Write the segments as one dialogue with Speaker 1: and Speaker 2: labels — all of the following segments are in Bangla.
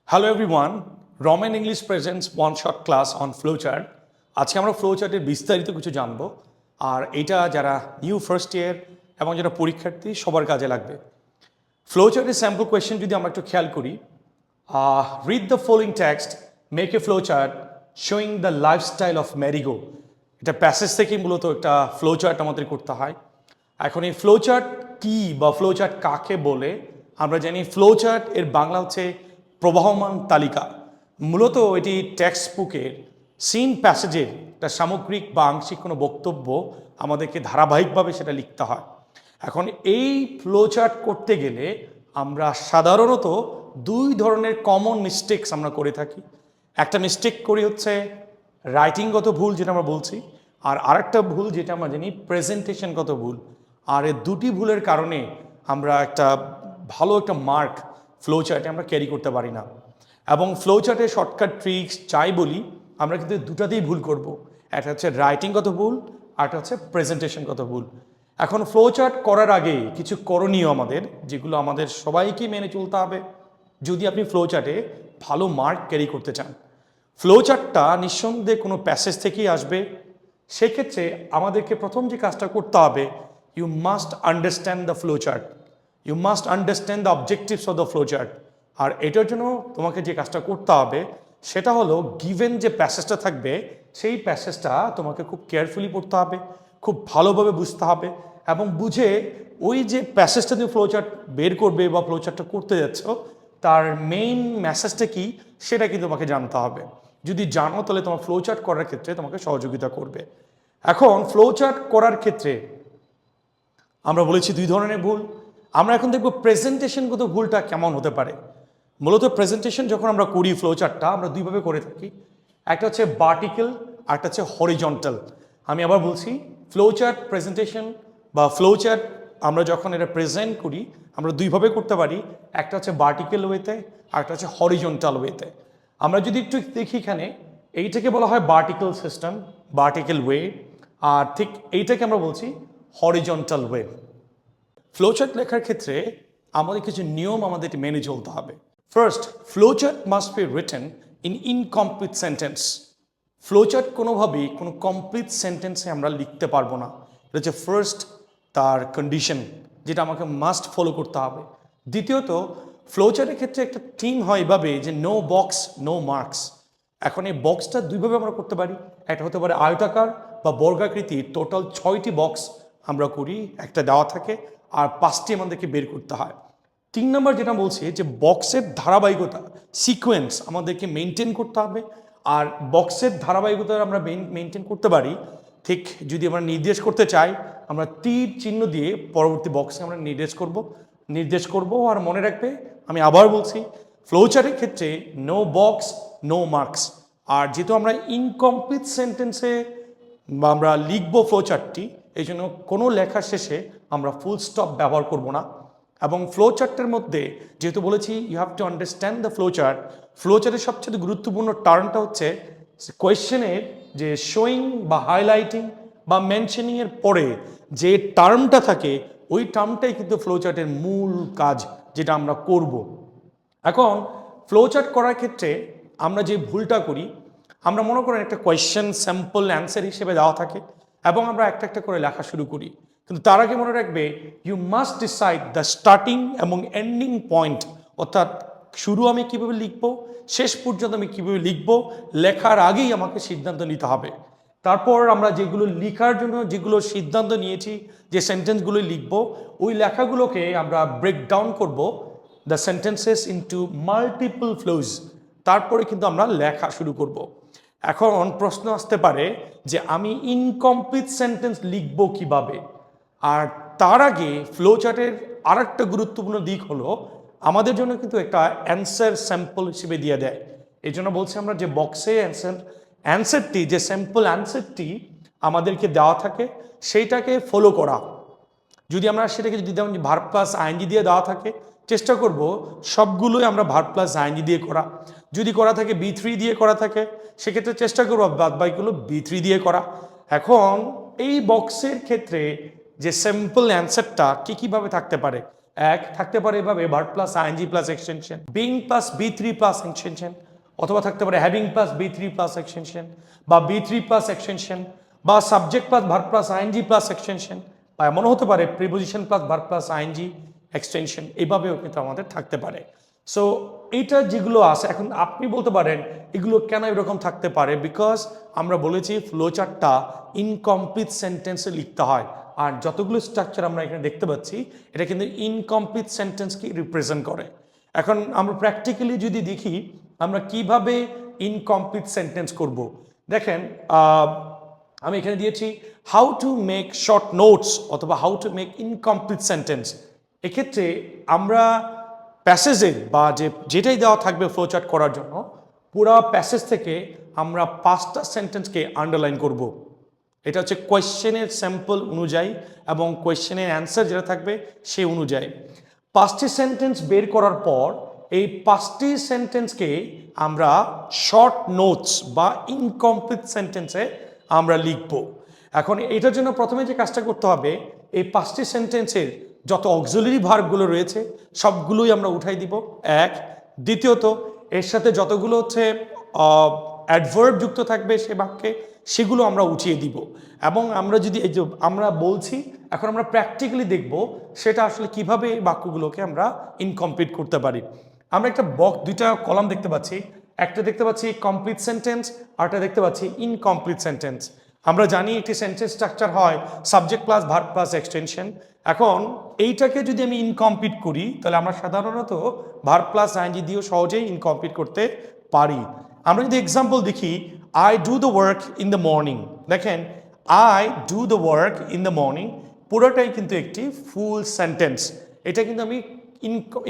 Speaker 1: Hello everyone, Roman English presents one shot class on flowchart. আজকে আমরা ফ্লোচার্টের বিস্তারিত কিছু জানবো আর এটা যারা নিউ ফার্স্ট ইয়ার এবং যারা পরীক্ষার্থী সবার কাজে লাগবে। ফ্লোচার্টের স্যাম্পল কোয়েশ্চেন যদি আমরা একটু খেয়াল করি, read the following text, make a flowchart showing the lifestyle of merry-go. এটা প্যাসেজ থেকেই মূলত একটা ফ্লোচার্ট আমাদের করতে হয়। এখন এই ফ্লোচার্ট কী বা ফ্লোচার্ট কাকে বলে আমরা জানি। ফ্লোচার্ট এর বাংলা হচ্ছে প্রবাহমান তালিকা। মূলত এটি টেক্সট বুকের সিন প্যাসেজের একটা সামগ্রিক বা আংশিক কোনো বক্তব্য আমাদেরকে ধারাবাহিকভাবে সেটা লিখতে হয়। এখন এই ফ্লোচার্ট করতে গেলে আমরা সাধারণত দুই ধরনের কমন মিস্টেকস আমরা করে থাকি। একটা মিস্টেক করি হচ্ছে রাইটিংগত ভুল, যেটা আমরা বলছি, আর আরেকটা ভুল যেটা আমরা জানি প্রেজেন্টেশনগত ভুল। আর এই দুটি ভুলের কারণে আমরা একটা ভালো একটা মার্ক ফ্লোচার্টে আমরা ক্যারি করতে পারি না। এবং ফ্লোচার্টের শর্টকাট ট্রিক্স চাই বলি আমরা কিন্তু দুটাতেই ভুল করব। একটা হচ্ছে রাইটিংগত ভুল, আরেকটা হচ্ছে প্রেজেন্টেশনগত ভুল। এখন ফ্লোচার্ট করার আগে কিছু করণীয় আমাদের, যেগুলো আমাদের সবাইকে মেনে চলতে হবে যদি আপনি ফ্লোচার্টে ভালো মার্ক ক্যারি করতে চান। ফ্লোচার্টটা নিঃসন্দেহে কোনো প্যাসেজ থেকেই আসবে। সেক্ষেত্রে আমাদেরকে প্রথম যে কাজটা করতে হবে, you must understand the flowchart, you must understand the objectives of the flowchart. আর এটার জন্য তোমাকে যে কাজটা করতে হবে সেটা হলো গিভেন যে প্যাসেজটা থাকবে সেই প্যাসেজটা তোমাকে খুব কেয়ারফুলি পড়তে হবে, খুব ভালোভাবে বুঝতে হবে এবং বুঝে ওই যে প্যাসেজটা তুমি ফ্লোচার্ট বের করবে বা ফ্লোচার্টটা করতে যাচ্ছ তার মেইন মেসেজটা কি সেটা কিন্তু তোমাকে জানতে হবে। যদি জানো তাহলে তোমার ফ্লোচার্ট করার ক্ষেত্রে তোমাকে সহযোগিতা করবে। এখন ফ্লোচার্ট করার ক্ষেত্রে আমরা বলেছি দুই ধরনের ভুল। আমরা এখন দেখব প্রেজেন্টেশনগত ভুলটা কেমন হতে পারে। মূলত প্রেজেন্টেশন যখন আমরা করি ফ্লোচার্টটা আমরা দুইভাবে করে থাকি, একটা হচ্ছে ভার্টিক্যাল আর একটা হচ্ছে হরিজন্টাল। আমি আবার বলছি, ফ্লোচার্ট প্রেজেন্টেশন বা ফ্লোচার্ট আমরা যখন এটা প্রেজেন্ট করি আমরা দুইভাবে করতে পারি, একটা হচ্ছে ভার্টিক্যাল ওয়েতে আর একটা হচ্ছে হরিজন্টাল ওয়েতে। আমরা যদি একটু দেখি এখানে, এইটাকে বলা হয় ভার্টিক্যাল সিস্টেম, ভার্টিক্যাল ওয়ে, আর ঠিক এইটাকে আমরা বলছি হরিজন্টাল ওয়ে। ফ্লোচার্ট লেখার ক্ষেত্রে আমাদের কিছু নিয়ম আমাদের মেনে চলতে হবে। First, flowchart must be written in incomplete sentence. Flowchart কোনোভাবেই কোনো কমপ্লিট সেন্টেন্সে আমরা লিখতে পারবো না। এটা হচ্ছে ফার্স্ট তার কন্ডিশন, যেটা আমাকে মাস্ট ফলো করতে হবে। দ্বিতীয়ত, ফ্লোচার্টের ক্ষেত্রে একটা থিম হয় এভাবে যে নো বক্স নো মার্কস। এখন এই বক্সটা দুইভাবে আমরা করতে পারি, একটা হতে পারে আয়তাকার বা বর্গাকৃতির টোটাল 6টি বক্স আমরা করি, একটা দেওয়া থাকে আর 5টি আমাদেরকে বের করতে হয়। 3 নম্বর যেটা বলছে যে বক্সের ধারাবাহিকতা সিকোয়েন্স আমাদেরকে মেনটেন করতে হবে। আর বক্সের ধারাবাহিকতা আমরা মেনটেন করতে পারি ঠিক যদি আমরা নির্দেশ করতে চাই, আমরা তীর চিহ্ন দিয়ে পরবর্তী বক্সে আমরা নির্দেশ করব। আর মনে রাখবে, আমি আবার বলছি, ফ্লোচার্টের ক্ষেত্রে নো বক্স নো মার্কস। আর যেহেতু আমরা ইনকমপ্লিট সেন্টেন্সে বা আমরা লিখবো ফ্লোচার্টটি, এই জন্য কোনো লেখার শেষে আমরা ফুল স্টপ ব্যবহার করব না। এবং ফ্লোচার্টের মধ্যে যেহেতু বলেছি you have to understand the flowchart, ফ্লোচার্টের সবচেয়ে গুরুত্বপূর্ণ টার্মটা হচ্ছে কোয়েশ্চেনের যে শোয়িং বা হাইলাইটিং বা মেনশনিংয়ের পরে যে টার্মটা থাকে ওই টার্মটাই কিন্তু ফ্লোচার্টের মূল কাজ, যেটা আমরা করব। এখন ফ্লোচার্ট করার ক্ষেত্রে আমরা যে ভুলটা করি, আমরা মনে করেন একটা কোয়েশ্চেন স্যাম্পল অ্যান্সার হিসেবে দেওয়া থাকে এবং আমরা একটা একটা করে লেখা শুরু করি। কিন্তু তার আগে মনে রাখবে you must decide the starting এবং এন্ডিং পয়েন্ট, অর্থাৎ শুরু আমি কীভাবে লিখব, শেষ পর্যন্ত আমি কীভাবে লিখব, লেখার আগেই আমাকে সিদ্ধান্ত নিতে হবে। তারপর আমরা যেগুলো লেখার জন্য যেগুলো সিদ্ধান্ত নিয়েছি, যে সেন্টেন্সগুলো লিখব, ওই লেখাগুলোকে আমরা ব্রেক ডাউন করব the sentences into multiple flows. তারপরে কিন্তু আমরা লেখা শুরু করব। এখন প্রশ্ন আসতে পারে যে আমি ইনকমপ্লিট সেন্টেন্স লিখব কিভাবে। আর তার আগে ফ্লোচার্টের আর একটা গুরুত্বপূর্ণ দিক হলো আমাদের জন্য কিন্তু একটা অ্যান্সার স্যাম্পল হিসেবে দিয়ে দেয়। এই জন্য বলছি আমরা যে বক্সে অ্যান্সারটি যে স্যাম্পল অ্যান্সারটি আমাদেরকে দেওয়া থাকে সেইটাকে ফলো করা। যদি আমরা সেটাকে যদি যেমন ভার্ব প্লাস আইএনজি দিয়ে দেওয়া থাকে, চেষ্টা করব সবগুলোই আমরা ভার্ব প্লাস আইএনজি দিয়ে করা। যদি করা থাকে B3 দিয়ে করা থাকে, সেক্ষেত্রে চেষ্টা করবো বাদবাকিগুলো B3 দিয়ে করা। এখন এই বক্সের ক্ষেত্রে যে স্যাম্পল অ্যান্সারটা কীভাবে থাকতে পারে, এক থাকতে পারে এভাবে verb plus ING plus extension, being plus V three plus extension, অথবা থাকতে পারে having plus V three plus extension, বা বি থ্রি প্লাস এক্সটেনশন, বা subject plus verb plus ING plus extension, বা এমনও হতে পারে preposition plus verb plus ING extension, এইভাবেও কিন্তু আমাদের থাকতে পারে। সো এইটা যেগুলো আছে, এখন আপনি বলতে পারেন এগুলো কেন এরকম থাকতে পারে, বিকজ আমরা বলেছি ফ্লো চার্টটা ইনকমপ্লিট সেন্টেন্সে লিখতে হয়, আর যতগুলো স্ট্রাকচার আমরা এখানে দেখতে পাচ্ছি এটা কিন্তু ইনকমপ্লিট সেন্টেন্সকে রিপ্রেজেন্ট করে। এখন আমরা প্র্যাকটিক্যালি যদি দেখি আমরা কিভাবে ইনকমপ্লিট সেন্টেন্স করব, দেখেন আমি এখানে দিয়েছি how to make short notes অথবা how to make incomplete sentence. এক্ষেত্রে আমরা প্যাসেজের বা যেটাই দেওয়া থাকবে ফ্লোচার্ট করার জন্য পুরো প্যাসেজ থেকে আমরা 5টা সেন্টেন্সকে আন্ডারলাইন করব। এটা হচ্ছে কোয়েশ্চেনের স্যাম্পল অনুযায়ী এবং কোয়েশ্চেনের অ্যান্সার যেটা থাকবে সেই অনুযায়ী 5টি সেন্টেন্স বের করার পর এই 5টি সেন্টেন্সকে আমরা শর্ট নোটস বা ইনকমপ্লিট সেন্টেন্সে আমরা লিখব। এখন এটার জন্য প্রথমে যে কাজটা করতে হবে, এই 5টি সেন্টেন্সের যত অক্সিলারি ভার্বগুলো রয়েছে সবগুলোই আমরা উঠাই দিব এক। দ্বিতীয়ত এর সাথে যতগুলো হচ্ছে অ্যাডভার্ব যুক্ত থাকবে সে বাক্যে সেগুলো আমরা উঠিয়ে দিব। এবং আমরা যদি এই যে আমরা বলছি এখন আমরা প্র্যাকটিক্যালি দেখব সেটা আসলে কিভাবে এই বাক্যগুলোকে আমরা ইনকমপ্লিট করতে পারি। আমরা একটা দুইটা কলাম দেখতে পাচ্ছি, একটা দেখতে পাচ্ছি কমপ্লিট সেন্টেন্স আর একটা দেখতে পাচ্ছি ইনকমপ্লিট সেন্টেন্স। আমরা জানি একটি সেন্টেন্স স্ট্রাকচার হয় subject plus verb plus extension. এখন এইটাকে যদি আমি ইনকমপ্লিট করি তাহলে আমরা সাধারণত ভার্ব প্লাস আইএনজি দিয়েও সহজেই ইনকমপ্লিট করতে পারি। আমরা যদি এক্সাম্পল দেখি, I do the work in the morning, দেখেন I do the work in the morning পুরোটাই কিন্তু একটি ফুল সেন্টেন্স। এটা কিন্তু আমি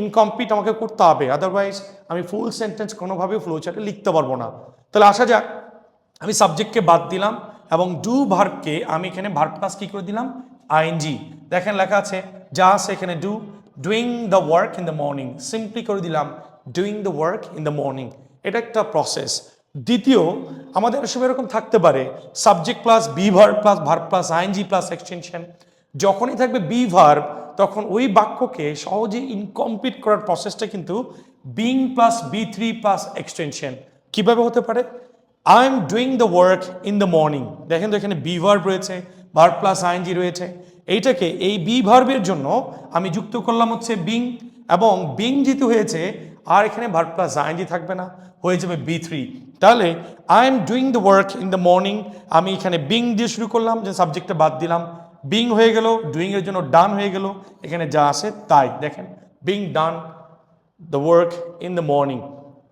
Speaker 1: ইনকমপ্লিট আমাকে করতে হবে, আদারওয়াইজ আমি ফুল সেন্টেন্স কোনোভাবে ফ্লোচার্টে লিখতে পারবো না। তাহলে আসা যাক, আমি সাবজেক্টকে বাদ দিলাম এবং ডু ভার্বকে আমি এখানে ভার্ব প্লাস কী করে দিলাম আইএনজি। দেখেন লেখা আছে যা আছে এখানে do, doing the work in the morning, simply করে দিলাম doing the work in the morning. এটা একটা প্রসেস। দ্বিতীয়, আমাদের আসলে এরকম থাকতে পারে subject plus be verb plus verb plus ING plus extension. যখনই থাকবে বি ভার্ব তখন ওই বাক্যকে সহজে ইনকমপ্লিট করার প্রসেসটা কিন্তু being plus V three plus extension. কীভাবে হতে পারে, I am doing the work in the morning, দেখেন তো এখানে বি ভার্ব রয়েছে, ভার্ব প্লাস আইএনজি রয়েছে, এইটাকে এই বি ভার্বের জন্য আমি যুক্ত করলাম হচ্ছে বিং, এবং বিং যেহেতু হয়েছে আর এখানে ভার্ব প্লাস আইএনজি থাকবে না, হয়ে যাবে বি থ্রি। তাহলে I am doing the work in the morning, আমি এখানে বিং দিয়ে শুরু করলাম, যে সাবজেক্টটা বাদ দিলাম, বিং হয়ে গেল, ডুইং এর জন্য ডান হয়ে গেল, এখানে যা আছে তাই, দেখেন being done the work in the morning.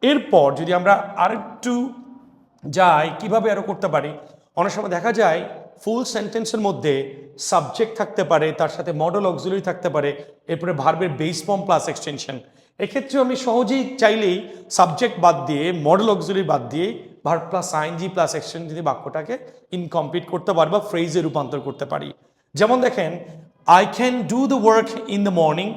Speaker 1: এরপর যদি আমরা আরেকটু যাই কিভাবে আরও করতে পারি, অনেক সময় দেখা যায় ফুল সেন্টেন্সের মধ্যে সাবজেক্ট থাকতে পারে, তার সাথে মডেল অক্সিলারি থাকতে পারে, এরপরে ভার্বের বেস ফর্ম প্লাস এক্সটেনশন। এক্ষেত্রে আমি সহজেই চাইলেই সাবজেক্ট বাদ দিয়ে মডেল অক্সিলারি বাদ দিয়ে verb plus ING plus extension দিয়ে বাক্যটাকে ইনকমপ্লিট করতে পারি বা ফ্রেজে রূপান্তর করতে পারি। যেমন দেখেন I can do the work in the morning,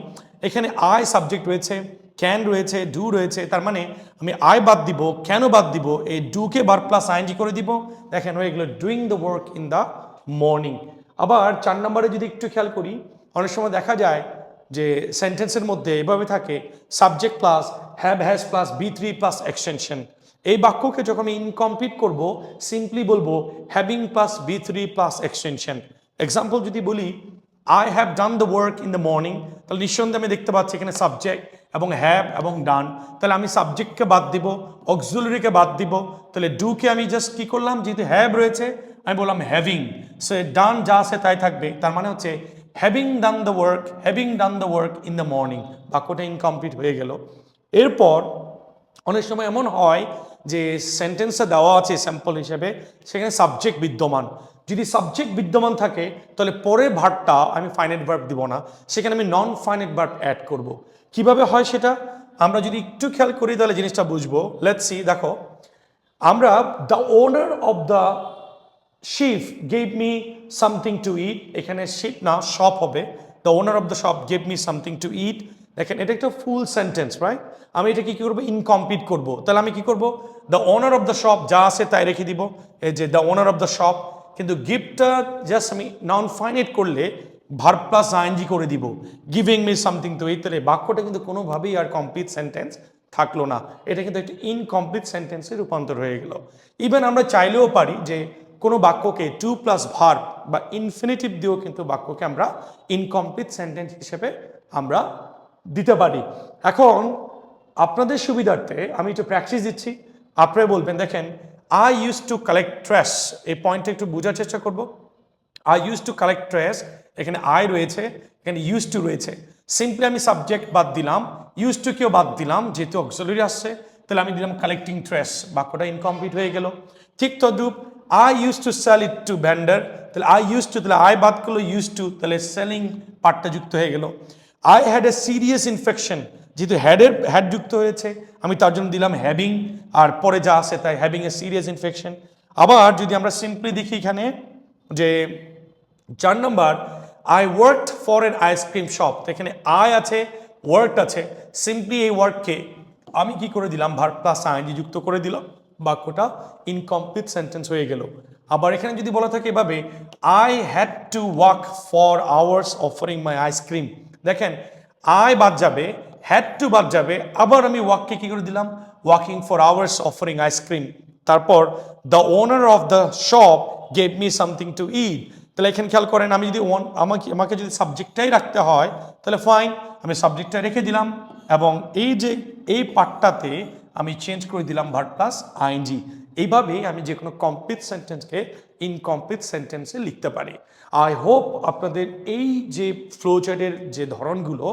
Speaker 1: এখানে আই সাবজেক্ট রয়েছে, ক্যান রয়েছে, ডু রয়েছে, তার মানে আমি আই বাদ দিব, কেন বাদ দিব, এই ডুকে ভার্ব প্লাস আইএনজি করে দিব, দেখেন হয়ে গেলো doing the work in the morning. আবার 4 নম্বরে যদি একটু খেয়াল করি, অনেক সময় দেখা যায় যে সেন্টেন্সের মধ্যে এভাবে থাকে subject plus have has plus V three plus extension. এই বাক্যকে যখন আমি ইনকমপ্লিট করব সিম্পলি বলবো having plus V three plus extension. Example যদি বলি I have done the work in the morning, তাহলে নিঃসন্দেহে আমি দেখতে পাচ্ছি এখানে সাবজেক্ট এবং হ্যাভ এবং ডান, তাহলে আমি সাবজেক্টকে বাদ দিব, অক্সিলারিকে বাদ দিব, তাহলে ডুকে আমি জাস্ট কী করলাম, যেহেতু হ্যাভ রয়েছে আমি বললাম হ্যাভিং, সে ডান যা আছে তাই থাকবে, তার মানে হচ্ছে having done the work, having done the work in the morning, বাক্যটা ইনকমপ্লিট হয়ে গেল। এরপর অনেক সময় এমন হয় যে সেন্টেন্সে দেওয়া আছে স্যাম্পল হিসেবে, সেখানে সাবজেক্ট বিদ্যমান, যদি সাবজেক্ট বিদ্যমান থাকে তাহলে পরের ভার্বটা আমি ফাইনাইট ভার্ব দিব না, সেখানে আমি নন ফাইনাইট ভার্ব অ্যাড করব। কিভাবে হয় সেটা আমরা যদি একটু খেয়াল করি তাহলে জিনিসটা বুঝবো। লেটস সি, দেখো আমরা the owner of the ship gave me something to eat, এখানে শিপ না শপ হবে, the owner of the shop gave me something to eat, দেখেন এটা একটা ফুল সেন্টেন্স রাইট, আমি এটা কি করবো ইনকমপ্লিট করব, তাহলে আমি কি করব the owner of the shop যা আছে তাই রেখে দিব, এই যে the owner of the shop, কিন্তু গিফটটা জাস্ট আমি নন ফাইনাইট করলে ভার্ব প্লাস আইএনজি করে দিব, giving me something to eat, তাহলে বাক্যটা কিন্তু কোনোভাবেই আর কমপ্লিট সেন্টেন্স থাকলো না, এটা কিন্তু একটা ইনকমপ্লিট সেন্টেন্সে রূপান্তর হয়ে গেল। ইভেন আমরা চাইলেও পারি যে কোনো বাক্যকে টু প্লাস ভার্ব বা ইনফিনিটিভ দিয়েও কিন্তু বাক্যকে আমরা ইনকমপ্লিট সেন্টেন্স হিসেবে আমরা দিতে পারি। এখন আপনাদের সুবিধার্থে আমি একটু প্র্যাকটিস দিচ্ছি, আপনারা বলবেন। দেখেন, I use to collect trash, এই পয়েন্টটা একটু বোঝার চেষ্টা করব। I use to collect trash, এখানে আই রয়েছে, এখানে ইউজ টু রয়েছে। সিম্পলি আমি সাবজেক্ট বাদ দিলাম, ইউজ টু কেও বাদ দিলাম, যেহেতু অক্সিলারি আসছে, তাহলে আমি দিলাম কালেক্টিং ট্র্যাশ, বাক্যটা ইনকমপ্লিট হয়ে গেল। ঠিক তদ্রুপ I use to sell it to vendor, তাহলে আই ইউজ টু, তাহলে আই বাদ করলো, ইউজ টু, তাহলে সেলিং পার্টটা যুক্ত হয়ে গেল। I had a serious infection, যেহেতু হ্যাড যুক্ত হয়েছে আমি তার জন্য দিলাম হ্যাভিং, আর পরে যা আছে তাই হ্যাভিং এ সিরিয়াস ইনফেকশন। আবার যদি আমরা সিম্পলি দেখি এখানে যে 4 নম্বর, I worked for an ice cream shop, এখানে আই আছে, ওয়ার্কড আছে, সিম্পলি এই ওয়ার্ককে আমি কি করে দিলাম, ভার্ব প্লাস আইএনজি যুক্ত করে দিলাম, বাক্যটা ইনকমপ্লিট সেন্টেন্স হয়ে গেল। আবার এখানে যদি বলা থাকে এভাবে, I had to work for hours offering my ice cream, দেখেন আই বাদ যাবে, হ্যাড টু বাদ যাবে, আবার আমি ওয়ার্ককে কি করে দিলাম, working for hours offering ice cream. তারপর the owner of the shop gave me something to eat, তাহলে এখানে খেয়াল করেন, আমি যদি আমাকে যদি সাবজেক্টটাই রাখতে হয় তাহলে ফাইন, আমি সাবজেক্টটা রেখে দিলাম, এবং এই যে এই পার্টটাতে আমি চেঞ্জ করে দিলাম ভার্ব প্লাস আইএনজি। এইভাবেই আমি যে কোনো কমপ্লিট সেন্টেন্সকে ইনকমপ্লিট সেন্টেন্সে লিখতে পারি। আই হোপ আপনাদের এই যে ফ্লোচার্টের যে ধরনগুলো,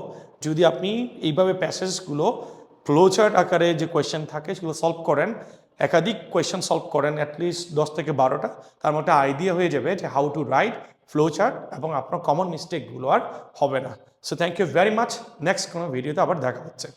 Speaker 1: যদি আপনি এইভাবে প্যাসেজগুলো ফ্লোচার্ট আকারে যে কোয়েশ্চেন থাকে সেগুলো সলভ করেন, একাধিক কোয়েশ্চেন সলভ করেন, অ্যাটলিস্ট 10 থেকে 12টা, তার মধ্যে আইডিয়া হয়ে যাবে যে হাউ টু রাইট ফ্লোচার্ট, এবং আপনার কমন মিস্টেকগুলো আর হবে না। So thank you very much, next কোনো ভিডিওতে আবার দেখা হচ্ছে।